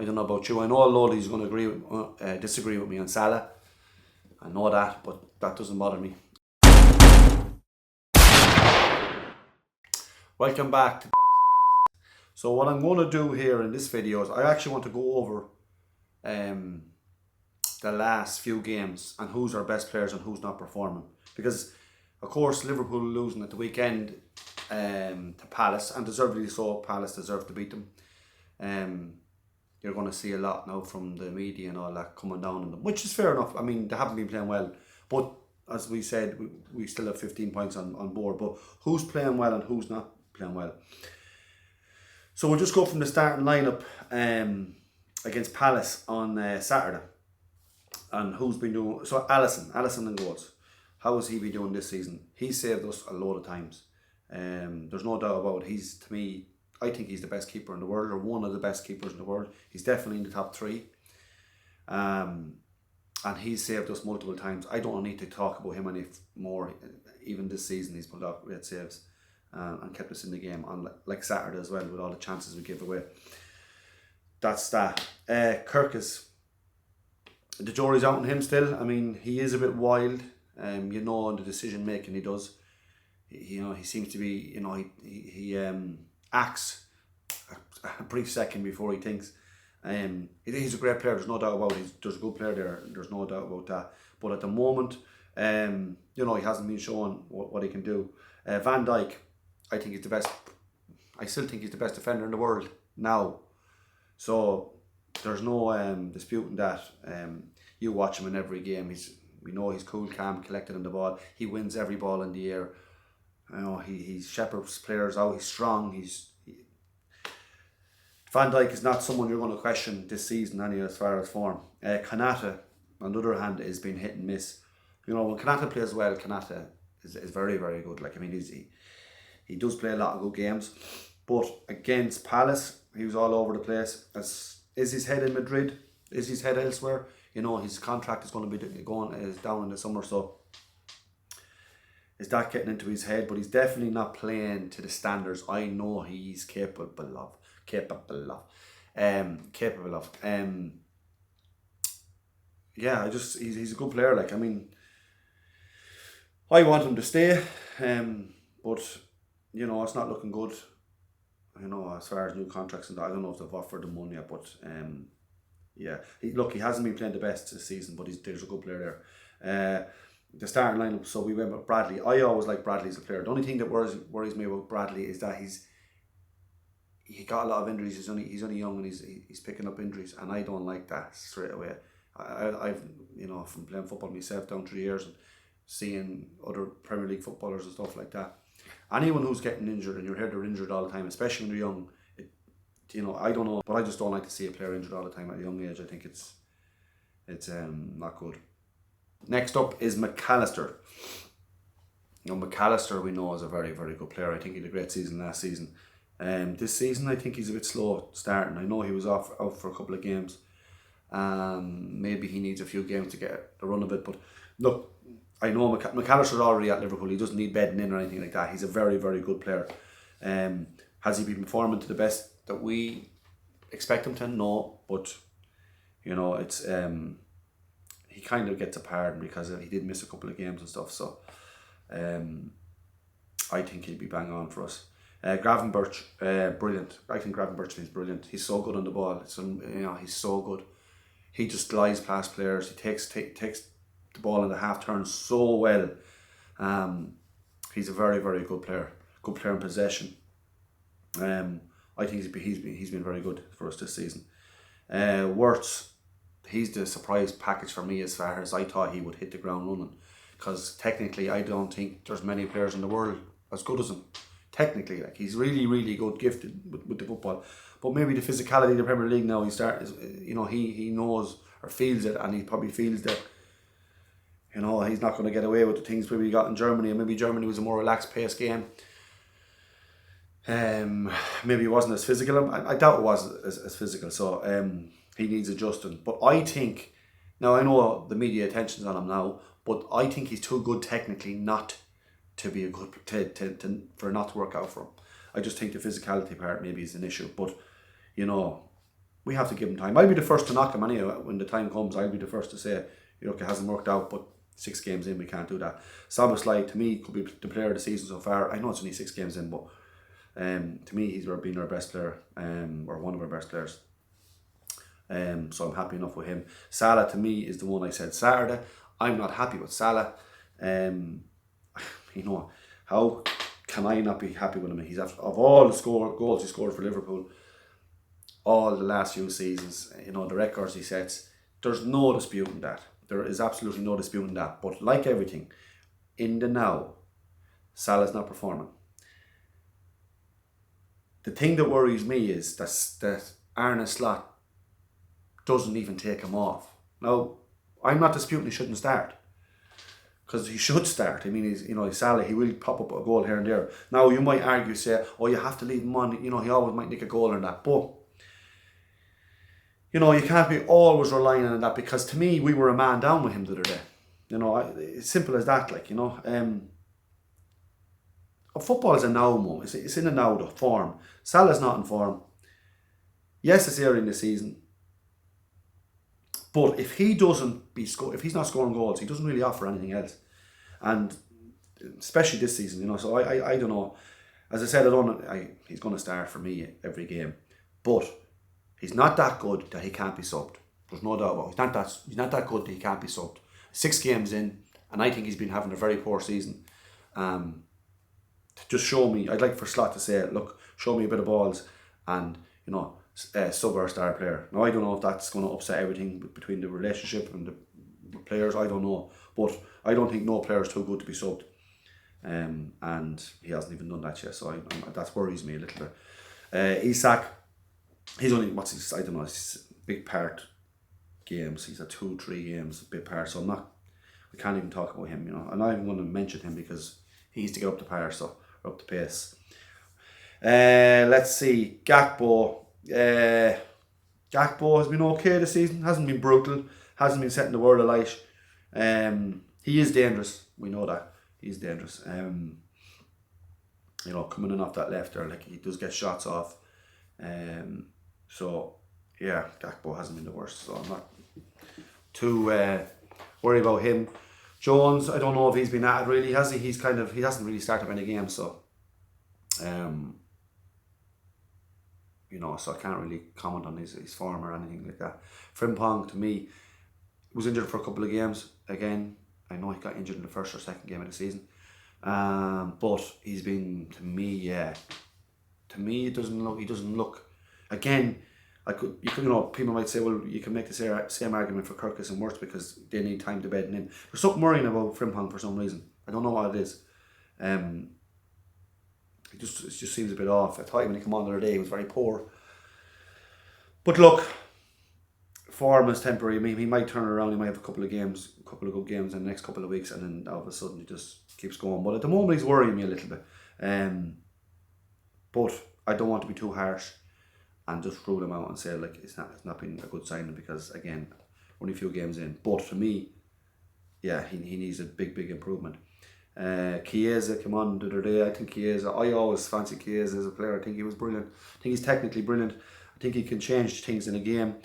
I don't know about you. I know Lolly's going to disagree with me on Salah. I know that, but that doesn't bother me. Welcome back to So what I'm going to do here in this video is I actually want to go over the last few games and who's our best players and who's not performing. Because, of course, Liverpool losing at the weekend to Palace, and deservedly so. Palace deserved to beat them. You're going to see a lot now from the media and all that coming down on them, which is fair enough. I mean, they haven't been playing well, but as we said, we still have 15 points on board. But who's playing well and who's not playing well? So we'll just go from the starting lineup against Palace on Saturday. And who's been doing... So Alisson in goals. How has he been doing this season? He saved us a load of times. There's no doubt about it. To me, I think he's the best keeper in the world, or one of the best keepers in the world. He's definitely in the top three. And he's saved us multiple times. I don't need to talk about him any more. Even this season, he's pulled out great saves and kept us in the game on like Saturday as well, with all the chances we give away. That's that. Kirk is... The jury's out on him still. I mean, he is a bit wild. In the decision making he does. He seems to be, he acts a brief second before he thinks. He's a great player. There's no doubt about it. There's a good player there. There's no doubt about that. But at the moment, he hasn't been showing what he can do. Van Dijk, I think he's the best. I still think he's the best defender in the world now. So there's no disputing that. You watch him in every game. We know he's cool, calm, collected on the ball. He wins every ball in the air. He shepherds players out. He's strong. Van Dijk is not someone you're going to question this season anyway as far as form. Konate, on the other hand, has been hit and miss. When Konate plays well, Konate is very, very good. He does play a lot of good games. But against Palace, he was all over the place. Is his head in Madrid? Is his head elsewhere? His contract is going to be down in the summer, so is that getting into his head? But he's definitely not playing to the standards I know he's capable of. He's a good player. I want him to stay, but it's not looking good. As far as new contracts and that, I don't know if they've offered him money yet, but he hasn't been playing the best this season, but there's a good player there. The starting lineup, so we went with Bradley. I always like Bradley as a player. The only thing that worries me about Bradley is that he got a lot of injuries. He's only young and he's picking up injuries, and I don't like that straight away. I've from playing football myself down through the years and seeing other Premier League footballers and stuff like that. Anyone who's getting injured, and you hear they're injured all the time, especially when they're young, I don't know, but I just don't like to see a player injured all the time at a young age. I think it's not good. Next up is McAllister. McAllister we know is a very, very good player. I think he had a great season last season. This season I think he's a bit slow starting. I know he was out for a couple of games. Maybe he needs a few games to get the run of it. But look, I know McAllister's already at Liverpool. He doesn't need bedding in or anything like that. He's a very, very good player. Has he been performing to the best that we expect him to? No, but it's he kind of gets a pardon because he did miss a couple of games and stuff. So I think he'll be bang on for us. Gravenberch, brilliant. I think Gravenberch is brilliant. He's so good on the ball. He's so good. He just glides past players. He takes the ball in the half turn so well. He's a very, very good player. Good player in possession. I think he's been very good for us this season. Wirtz, he's the surprise package for me as far as I thought he would hit the ground running. Because technically, I don't think there's many players in the world as good as him. Technically, he's really, really good, gifted with the football. But maybe the physicality of the Premier League now, he knows or feels it, and he probably feels that he's not going to get away with the things we got in Germany, and maybe Germany was a more relaxed paced game. Maybe it wasn't as physical. I doubt it was as physical, so he needs adjusting. But I think, now I know the media attention's on him now, but I think he's too good technically not to be a good for not to work out for him. I just think the physicality part maybe is an issue, but we have to give him time. I'll be the first to knock him anyway. When the time comes, I'll be the first to say, look, it hasn't worked out, but 6 games in, we can't do that. Szoboszlai, to me, could be the player of the season so far. I know it's only 6 games in, but to me, he's been our best player, or one of our best players. So I'm happy enough with him. Salah, to me, is the one I said Saturday. I'm not happy with Salah. How can I not be happy with him? He's of all the goals he scored for Liverpool, all the last few seasons, the records he sets, there's no disputing that. There is absolutely no disputing that. But like everything, in the now, Salah's not performing. The thing that worries me is that Arne Slot doesn't even take him off. Now, I'm not disputing he shouldn't start, because he should start. I mean, he's Salah, he will pop up a goal here and there. Now, you might argue, say, you have to leave him on, he always might nick a goal and that, but you can't be always relying on that, because to me, we were a man down with him the other day. It's simple as that, football is a now moment. It's in a now form. Salah's not in form. Yes, it's early in the season. But if he's not scoring goals, he doesn't really offer anything else. And especially this season, so I don't know. As I said, he's going to start for me every game. But he's not that good that he can't be subbed. There's no doubt about it. He's not that good that he can't be subbed. 6 games in, and I think he's been having a very poor season. Just show me. I'd like for Slot to say, look, show me a bit of balls, and sub our star player. Now, I don't know if that's going to upset everything between the relationship and the players. I don't know, but I don't think no player is too good to be subbed, and he hasn't even done that yet. So that worries me a little bit. Isak, he's only he's big part games. He's had 2-3 games, big part. So we can't even talk about him. I'm not even going to mention him because he needs to get up the par, so up the pace. Let's see, Gakpo. Gakpo has been okay this season. Hasn't been brutal. Hasn't been setting the world alight. He is dangerous. We know that he is dangerous. Coming in off that left there, he does get shots off. So yeah, Gakpo hasn't been the worst. So I'm not too worried about him. Jones, I don't know if he's been at it really, has he? He hasn't really started many games, so so I can't really comment on his form or anything like that. Frimpong, to me, was injured for a couple of games. Again, I know he got injured in the first or second game of the season. But he's been, to me, it doesn't look, again, people might say, well, you can make the same argument for Kirk and Wirtz because they need time to bed in. There's something worrying about Frimpong for some reason. I don't know what it is. It just seems a bit off. I thought when he came on the other day, he was very poor. But look, form is temporary. I mean, he might turn around. He might have a couple of good games in the next couple of weeks, and then all of a sudden he just keeps going. But at the moment, he's worrying me a little bit. But I don't want to be too harsh and just rule him out and say it's not been a good signing, because again, only a few games in. But for me, yeah, he needs a big improvement. Chiesa came on the other day. I think Chiesa, I always fancy Chiesa as a player. I think he was brilliant. I think he's technically brilliant. I think he can change things in a game.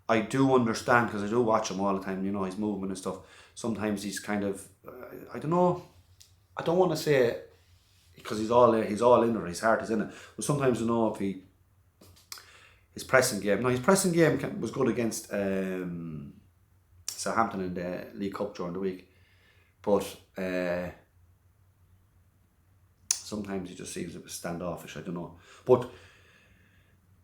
I do understand, because I do watch him all the time, his movement and stuff. Sometimes he's kind of, I don't know, I don't want to say because he's all in or his heart is in it, but sometimes if his pressing game was good against Southampton in the League Cup during the week, but sometimes he just seems a bit standoffish. I don't know, but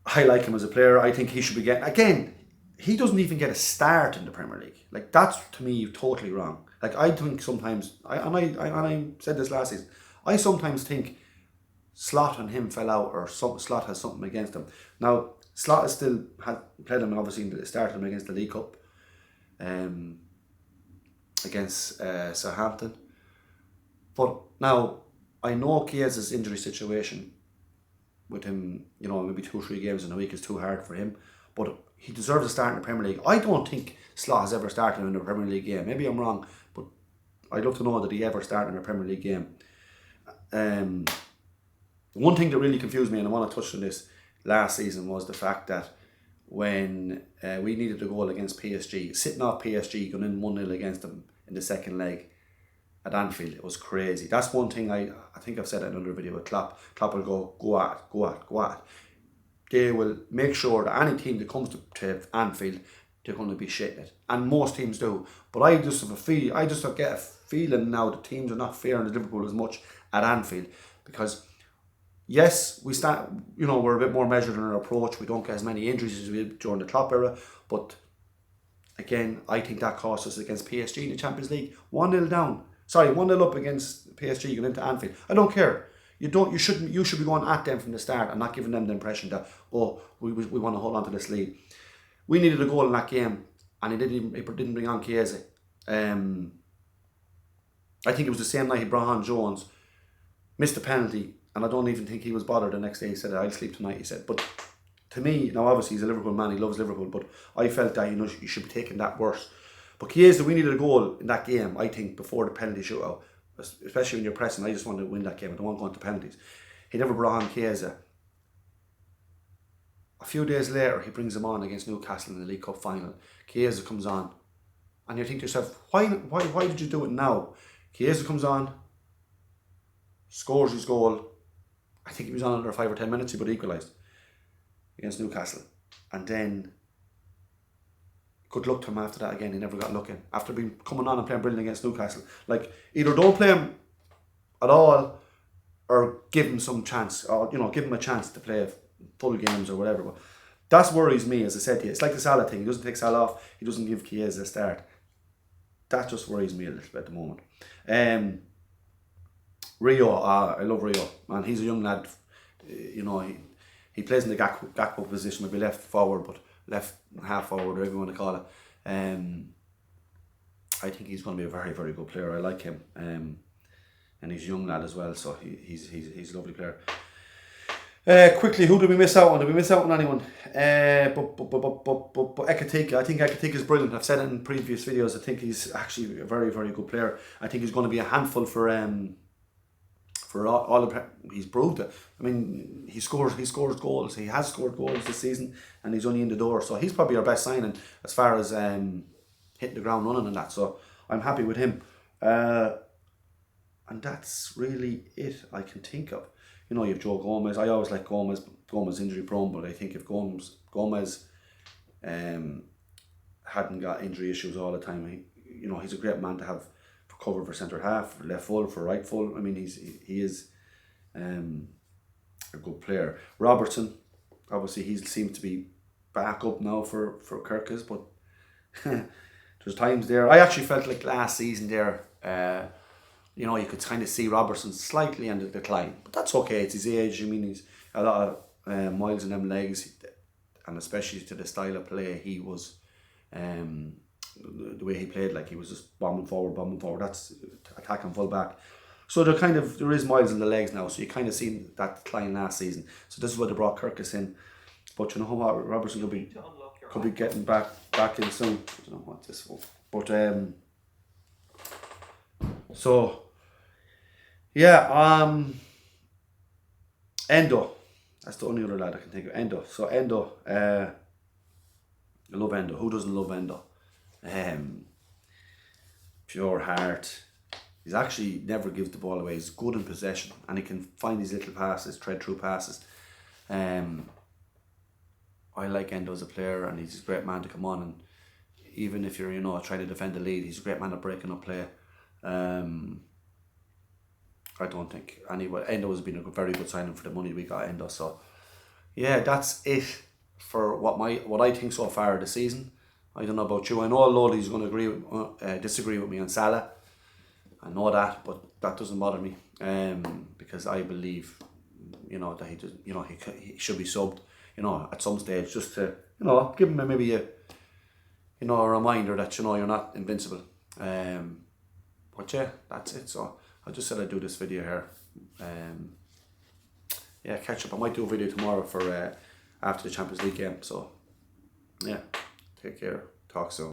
I like him as a player. I think he should be getting, again, he doesn't even get a start in the Premier League. That's, to me, totally wrong. I think sometimes, I said this last season, I sometimes think Slot and him fell out, or Slot has something against him. Now, Slot has still played him, obviously started him against the League Cup, against Southampton. But now, I know Chiesa's injury situation with him, maybe 2 or 3 games in a week is too hard for him, but he deserves a start in the Premier League. I don't think Slot has ever started in a Premier League game. Maybe I'm wrong, but I'd love to know that he ever started in a Premier League game. One thing that really confused me, and I want to touch on this last season, was the fact that when we needed a goal against PSG, sitting off PSG, going in 1-0 against them in the second leg at Anfield. It was crazy. That's one thing I think I've said it in another video with Klopp. Klopp will go at. They will make sure that any team that comes to Anfield, they're going to be shitting it. And most teams do. But I just get a feeling now that teams are not fearing Liverpool as much at Anfield, because yes, we're a bit more measured in our approach. We don't get as many injuries as we did during the Klopp era. But again, I think that cost us against PSG in the Champions League. 1-0 down. 1-0 up against PSG going into Anfield. I don't care. You should be going at them from the start and not giving them the impression that, oh, we want to hold on to this lead. We needed a goal in that game, and he didn't bring on Chiesa. I think it was the same night he brought on Jones, missed the penalty, and I don't even think he was bothered the next day. He said, I'll sleep tonight, he said. But to me, now obviously he's a Liverpool man, he loves Liverpool, but I felt that you should be taking that worse. But Chiesa, we needed a goal in that game, I think, before the penalty shootout. Especially when you're pressing, I just wanted to win that game. I don't want going to penalties. He never brought on Chiesa. A few days later, he brings him on against Newcastle in the League Cup final. Chiesa comes on, and you think to yourself, why did you do it now? Chiesa comes on, scores his goal. I think he was on under 5 or 10 minutes. He would equalised against Newcastle, and then good luck to him after that again. He never got looking after coming on and playing brilliant against Newcastle. Like, either don't play him at all or give him some chance, or give him a chance to play full games or whatever. But that worries me, as I said to you. It's like the Salah thing. He doesn't take Salah off. He doesn't give Chiesa a start. That just worries me a little bit at the moment. Rio, I love Rio, man. He's a young lad. He plays in the Gakpo position, maybe left forward, but left half forward, whatever you want to call it. I think he's going to be a very, very good player. I like him, and he's a young lad as well, so he's a lovely player. Quickly, who did we miss out on? Did we miss out on anyone? But Ekitike. I think Ekitike is brilliant. I've said it in previous videos. I think he's actually a very, very good player. I think he's going to be a handful for all the. He's proved it. I mean, he scores goals. He has scored goals this season, and he's only in the door. So he's probably our best signing as far as hitting the ground running and that. So I'm happy with him. And that's really it I can think of. You have Joe Gomez. I always like Gomez. Gomez injury prone, but I think if Gomez hadn't got injury issues all the time, he's a great man to have for cover for centre half, for left full, for right full. I mean, he is a good player. Robertson, obviously, he seems to be back up now for Kirk, but there's times there. I actually felt like last season there. You could kind of see Robertson slightly on the decline, but that's okay. It's his age. I mean, he's a lot of miles in them legs, and especially to the style of play, he was the way he played, like he was just bombing forward. That's attacking full back. So there is miles in the legs now. So you kind of seen that decline last season. So this is why they brought Kirkus in. But you know what, Robertson could be getting back in soon. I don't know what this was, but so yeah, Endo. That's the only other lad I can think of. Endo. So Endo, I love Endo. Who doesn't love Endo? Pure heart. He's actually never gives the ball away. He's good in possession, and he can find these little passes, tread through passes. I like Endo as a player, and he's a great man to come on. And even if you're trying to defend the lead, he's a great man at breaking up play. I don't think Endo has been a very good signing for the money we got Endo. So yeah, that's it for what I think so far this season. I don't know about you. I know Lodi's going to disagree with me on Salah. I know that, but that doesn't bother me. Because I believe, that he should be subbed, at some stage, just to, give him maybe a reminder that you're not invincible. But yeah, that's it. So I just said I'd do this video here. Yeah, catch up. I might do a video tomorrow for after the Champions League game. So yeah, take care. Talk soon.